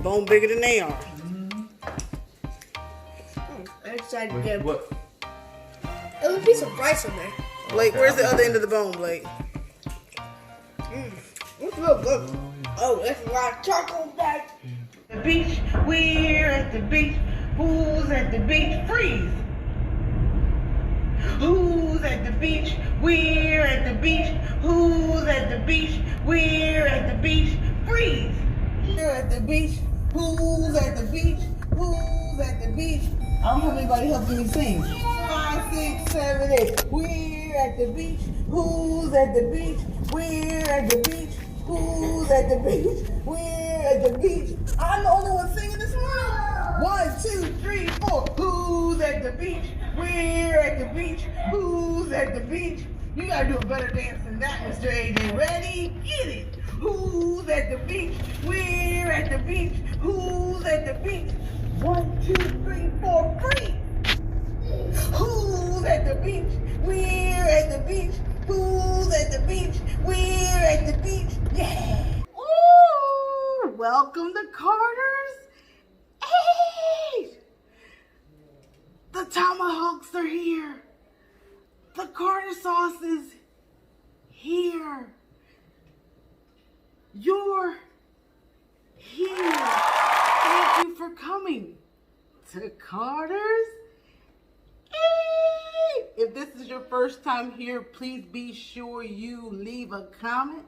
Bone bigger than they are. It's like What? it would be some rice in there. Blake, where's the other end of the bone, Blake? It's real good. Oh, it's a lot of charcoal back. The beach, we're at the beach. Who's at the beach? Freeze. Who's at the beach? We're at the beach. Who's at the beach? We're at the beach. Freeze. We're at the beach. Who's at the beach? Who's at the beach? I don't have anybody helping me sing. 5, 6, 7, 8. We're at the beach. Who's at the beach? We're at the beach. Who's at the beach? We're at the beach. I'm the only one singing this morning. 1, 2, 3, 4. Who's at the beach? We're at the beach. Who's at the beach? You gotta do a better dance than that, Mr. AJ. Ready? Get it. Who's at the beach? We're at the beach. Who's at the beach? 1, 2, 3, 4, free. Who's at the beach? We're at the beach. Who's at the beach? We're at the beach. Yeah. Ooh, welcome to Carter's 8. The Tomahawks are here. The Carter sauce is here. You're here. Thank you for coming to Carter's 8. If this is your first time here, please be sure you leave a comment,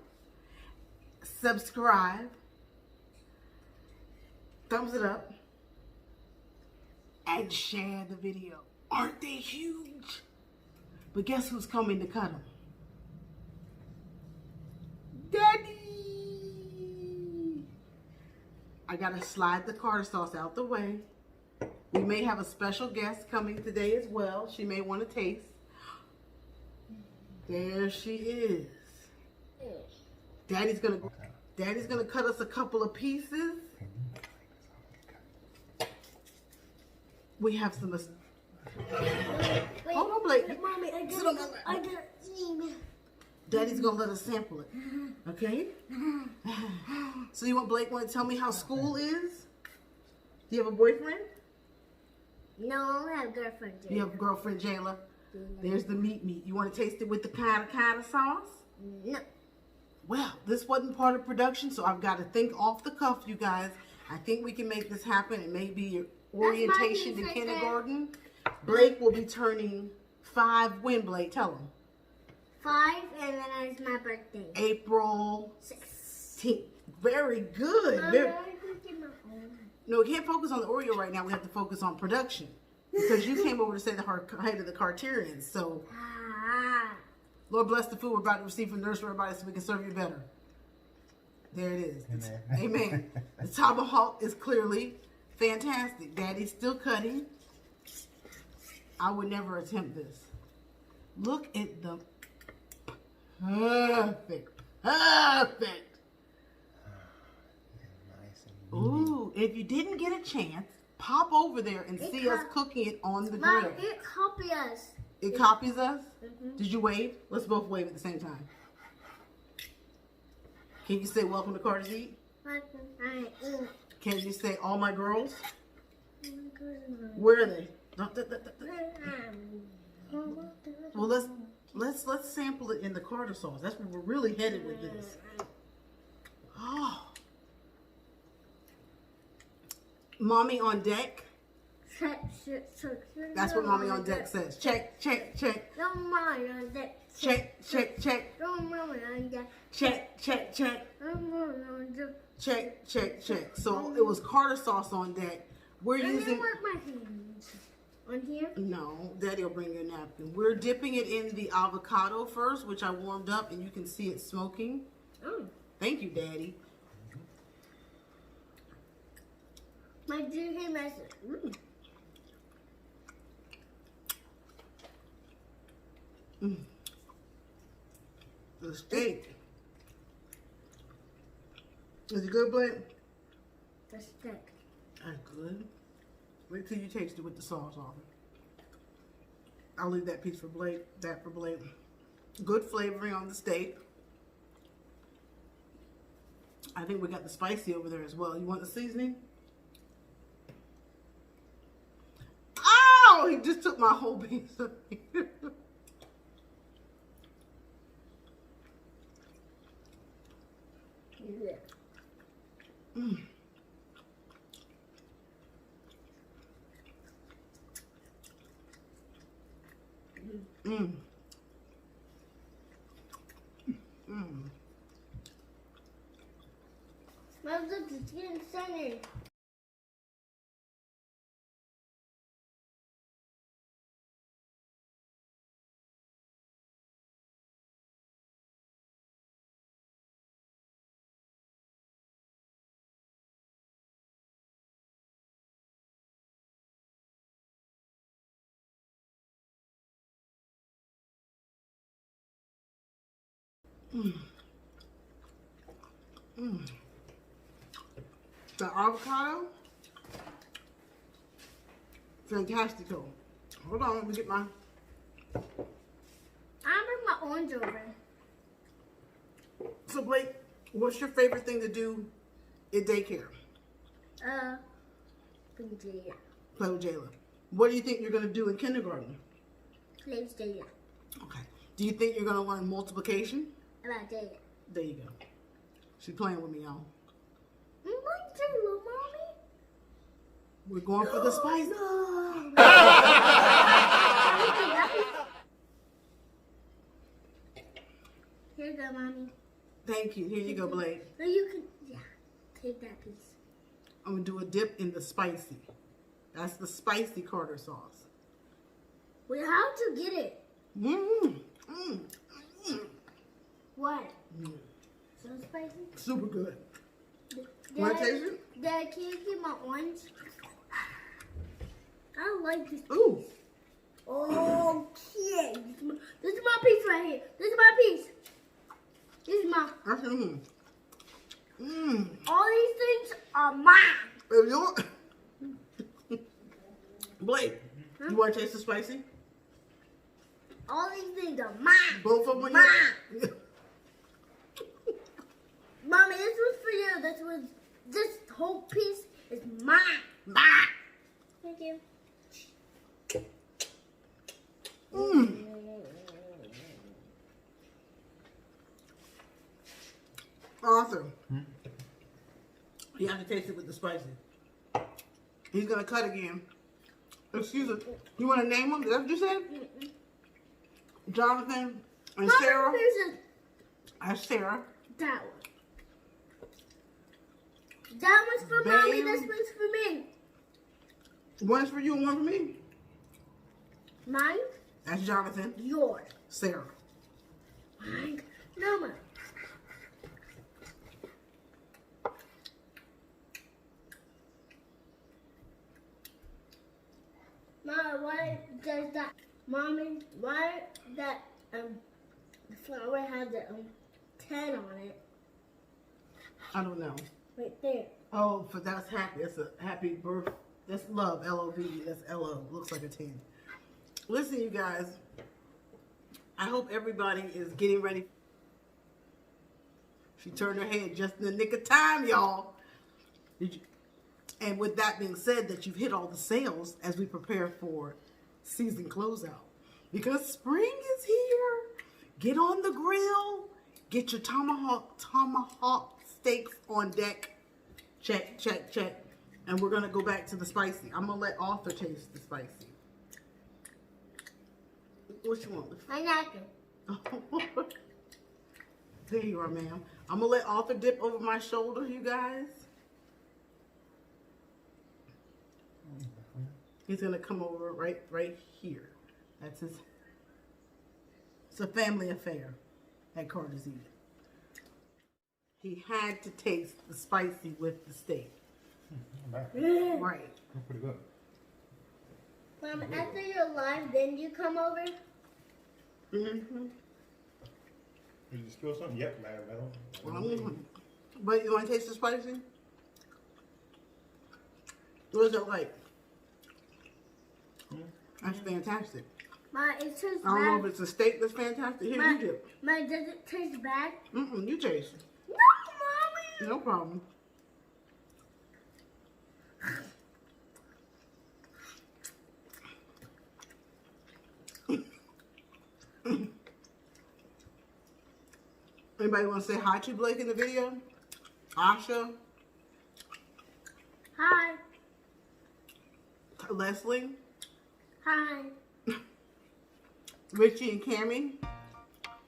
subscribe, thumbs it up, and share the video. Aren't they huge? But guess who's coming to cut them? Daddy! I gotta slide the Carter sauce out the way. We may have a special guest coming today as well. She may want to taste. There she is. Daddy's gonna cut us a couple of pieces. We have some. Hold on, Blake. Mommy, Sit on my lap. I got steam. Daddy's gonna let us sample it. Okay? So you want Blake want to tell me how school is? Do you have a boyfriend? No, I have a girlfriend. You have a girlfriend, Jayla? There's the meat. You want to taste it with the kind of sauce? No. Well, this wasn't part of production, so I've got to think off the cuff, you guys. I think we can make this happen. It may be your orientation to kindergarten. Blake will be turning 5 when, Blake? Tell him. 5, and then it's my birthday. April 16th. Very good. No, we can't focus on the Oreo right now. We have to focus on production. Because you came over to say the head of the Carterians. So, Lord bless the food we're about to receive from Nurse Everybody so we can serve you better. There it is. Amen. Amen. The Tomahawk is clearly fantastic. Daddy's still cutting. I would never attempt this. Look at the perfect. Ooh, if you didn't get a chance, pop over there and see us cooking it on the grill. Mom, it copies us. It copies us? Did you wave? Let's both wave at the same time. Can you say welcome to Carter's Eat? Can you say all my girls? Where are they? Well, let's sample it in the Carter sauce. That's where we're really headed with this. Oh. Mommy on deck. That's what Mommy on deck says. Check, check, check. No, Mommy on deck. Check, check, check. No, Mommy on deck. Check, check, check. No, Mommy on deck. Check, check, check. So it was Carter sauce on deck. We're using. I work my hands. On here? No, Daddy will bring you a napkin. We're dipping it in the avocado first, which I warmed up, and you can see it smoking. Oh. Thank you, Daddy. My dream message. The steak. Is it good, Blake? The steak. That's good. Wait till you taste it with the sauce on it. I'll leave that piece for Blake. That for Blake. Good flavoring on the steak. I think we got the spicy over there as well. You want the seasoning? Oh, he just took my whole piece of it. Yeah. Mm. Mm. Mm. Smells like it's getting sunny. Mm. Mm. The avocado, fantastico. Hold on, let me get my. I'm bring my orange over. So Blake, what's your favorite thing to do at daycare? Jayla. Play with Jayla. What do you think you're gonna do in kindergarten? Play with Jayla. Okay. Do you think you're gonna learn multiplication? About Jayla. There you go. She's playing with me, y'all. I'm like Jayla, mommy. We're going for the spice. No. Here you go, mommy. Thank you. Here you go, Blake. No, you can. Yeah. Take that piece. I'm gonna do a dip in the spicy. That's the spicy Carter sauce. Wait, how'd you get it? Mmm. Mmm. Mm. What? Mm. So spicy? Super good. Dad, Want to taste it? Dad, can you get my orange? I like this. Ooh. Okay. This is my piece right here. This is my piece. This is my. Mmm. Mmm. All these things are mine. If you want... Blake, you want to taste the spicy? All these things are mine. Both of them? Mine. Mommy, this was for you. This whole piece is mine. Bah. Thank you. Mmm. Arthur, you have to taste it with the spicy. He's going to cut again. Excuse me. You want to name them? Is that what you said? Jonathan and Sarah? That's Sarah. That one. That one's for mommy. Babe. This one's for me. One's for you and one for me. Mine, That's Jonathan. yours. Sarah. Mine, no mine. Mom, why does that, mommy, why that the flower has the 10 on it? I don't know. Right there. Oh, for that's happy. That's a happy birth. That's love. L-O-V. That's L-O. Looks like a 10. Listen, you guys. I hope everybody is getting ready. She turned her head just in the nick of time, y'all. And with that being said, that you've hit all the sales as we prepare for season closeout. Because spring is here. Get on the grill. Get your tomahawk steaks on deck. Check, check, check. And we're going to go back to the spicy. I'm going to let Arthur taste the spicy. What you want? My napkin. There you are, ma'am. I'm going to let Arthur dip over my shoulder, you guys. He's going to come over right here. That's his. It's a family affair at Carter's Eating. He had to taste the spicy with the steak. Right. Pretty good. Mom, after you're live, then you come over? Mm-hmm. Did you spill something? Yep, metal. But you want to taste the spicy? What is it like? That's fantastic. Ma, it tastes I don't know bad. if it's a steak that's fantastic. Here, Ma, you dip. Ma, does it taste bad? You taste. No, Mommy. No problem. Anybody want to say hi to Blake in the video? Asha? Hi. Leslie? Hi. Richie and Cammy?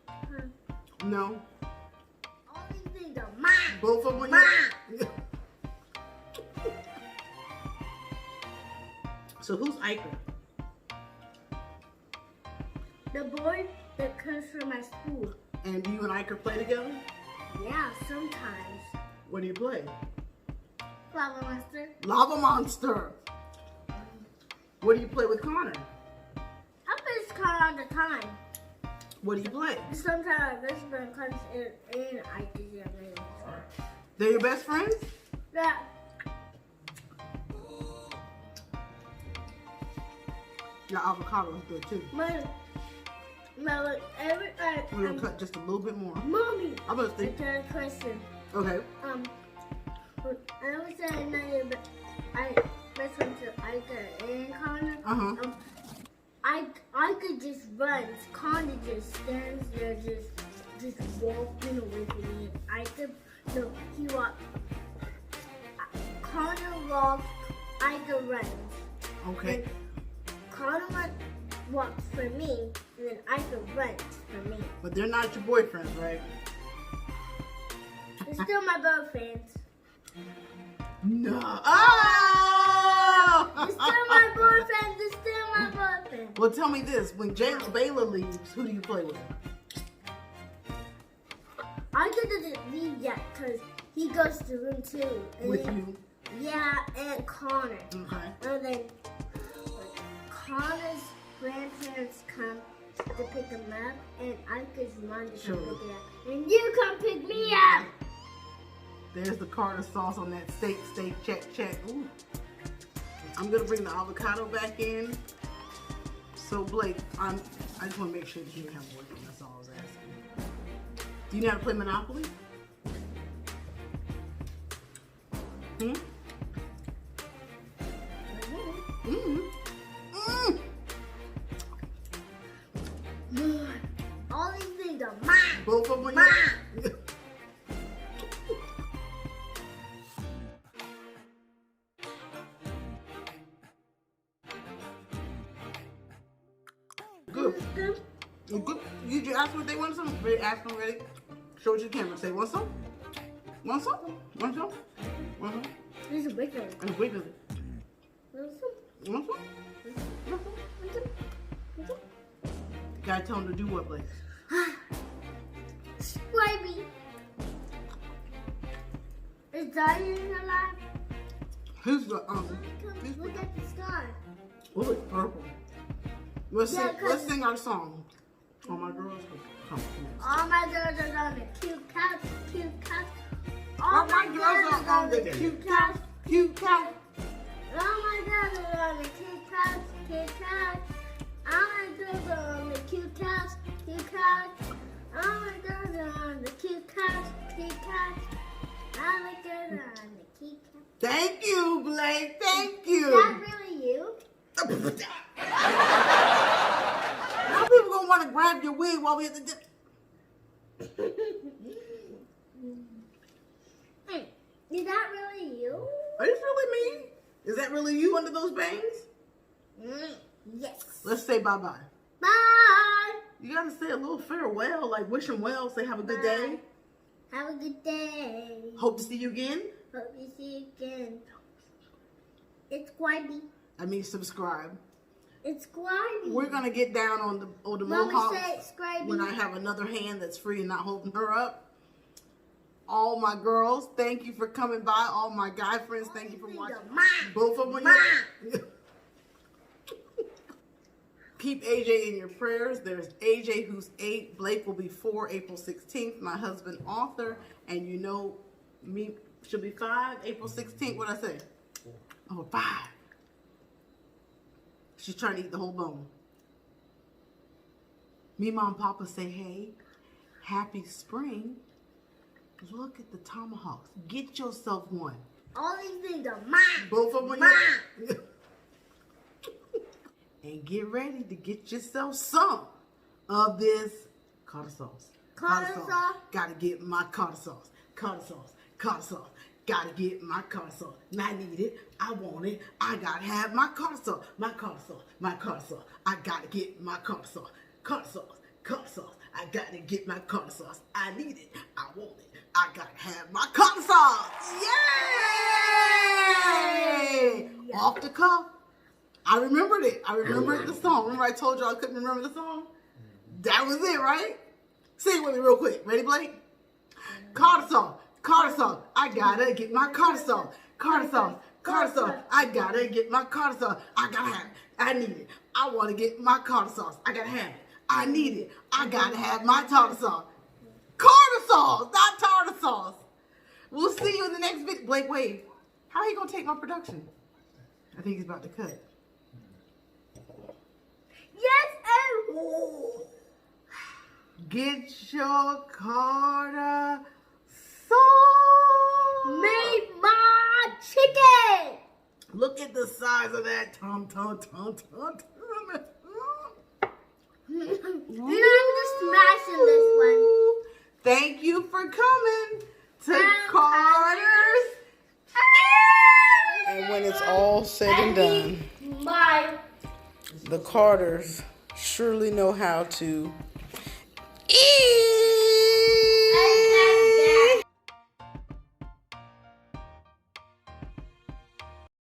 Hi. No. All these things are mine. Both of them? Mine. So who's Iker? The boy that comes from my school. And do you and Iker play together? Yeah, sometimes. What do you play? Lava Monster. Lava Monster. What do you play with Connor? I play this card all the time. What do you play? Sometimes my best friend comes in and I do it. They're your best friends? Yeah. Your avocado is good too. Look, every We're gonna cut just a little bit more. Mommy. I'm gonna I think. got a question. Okay. I always say I know you, but I best friend to Ika and Connor. I could just run. Connor just stands there, just walking away from me. He walked. Connor walks. Ika runs. Okay. Connor walks for me, and then Ika runs for me. But they're not your boyfriends, right? They're still my boyfriends. No. Oh! They're still my boyfriends. They're still my boyfriends. Well, tell me this: when James Baylor leaves, who do you play with? Ika doesn't leave yet because he goes to room 2. And With then, you? Yeah, and Connor. Okay. And then Connor's grandparents come to pick him up, and Ika's mom to Sure. come pick it up. And you come pick me up. There's the Carter sauce on that steak, check. Ooh. I'm gonna bring the avocado back in. So Blake, I just want to make sure that you have work. That's all I was asking. Do you know how to play Monopoly? Hmm? All these things are mine. Both of them? Mine. Good. Good. Did you ask what they want some? Ready? Ask them ready? Show it to the camera. Say, want some? Want some? Want some? Want some? There's a big one. And wiggle it. Want some? Want some? Want some? Want some? Gotta tell them to do what, Blake? Squibby. Is Diane alive? Who's the Look at the sky. Oh, it's purple. Let's Yeah, sing. 'cause- Let's sing our song. All my girls, come. All my girls are on the cute couch, cute couch. All my girls are on the cute couch, cute couch. All my girls are on the cute couch, cute couch. All my girls are on the cute couch, cute couch. All my girls are on the cute couch, cute couch. All my girls are on the cute couch. Thank you, Blake. Thank Is you. that really you? Now people gonna want to grab your wig while we at the. Hey, is that really you? Are this really me? Is that really you under those bangs? Yes. Let's say bye-bye. Bye. You gotta say a little farewell, like wish them well, say have a good day. Have a good day. Hope to see you again. Hope you see you again. It's Squibby. I mean subscribe. It's Squibby. We're gonna get down on the Mommy Mohawks said Squibby. when I have another hand that's free and not holding her up. All my girls, thank you for coming by. All my guy friends, thank you for watching. Mine. Both of them. Mine. Keep AJ in your prayers. There's AJ who's 8. Blake will be 4 April 16th. My husband, author. And you know me, should be 5 April 16th. What'd I say? Oh, 5. She's trying to eat the whole bone. Me, Mom, Papa say, hey, happy spring. Look at the tomahawks. Get yourself one. All these things are mine. Both of them. Mine. And get ready to get yourself some of this tartar sauce. Tartar sauce. Gotta get my tartar sauce. Tartar sauce. Tartar sauce. Gotta get my tartar sauce. I need it. I want it. I gotta have my tartar sauce. My tartar sauce. My tartar sauce. I gotta get my tartar sauce. Tartar sauce. Tartar sauce. I gotta get my tartar sauce. I need it. I want it. I gotta have my tartar sauce. Yay! Off the cuff. I remembered it. I remembered the song. Remember I told you I couldn't remember the song? That was it, right? Sing it with me real quick. Ready, Blake? Tartar sauce. Tartar sauce. I gotta get my tartar sauce. Tartar sauce. Tartar sauce. I gotta get my tartar sauce. I gotta have it. I need it. I want to get my tartar sauce. I gotta have it. I need it. I gotta have my tartar sauce. Tartar sauce, not tartar sauce. We'll see you in the next video. Blake, wait. How are you gonna take my production? I think he's about to cut. Yes, and Get your tartar sauce. made my chicken. Look at the size of that tom. You're not just smashing this one. Thank you for coming to Carter's. And when it's all said and done, My the Carters surely know how to eat.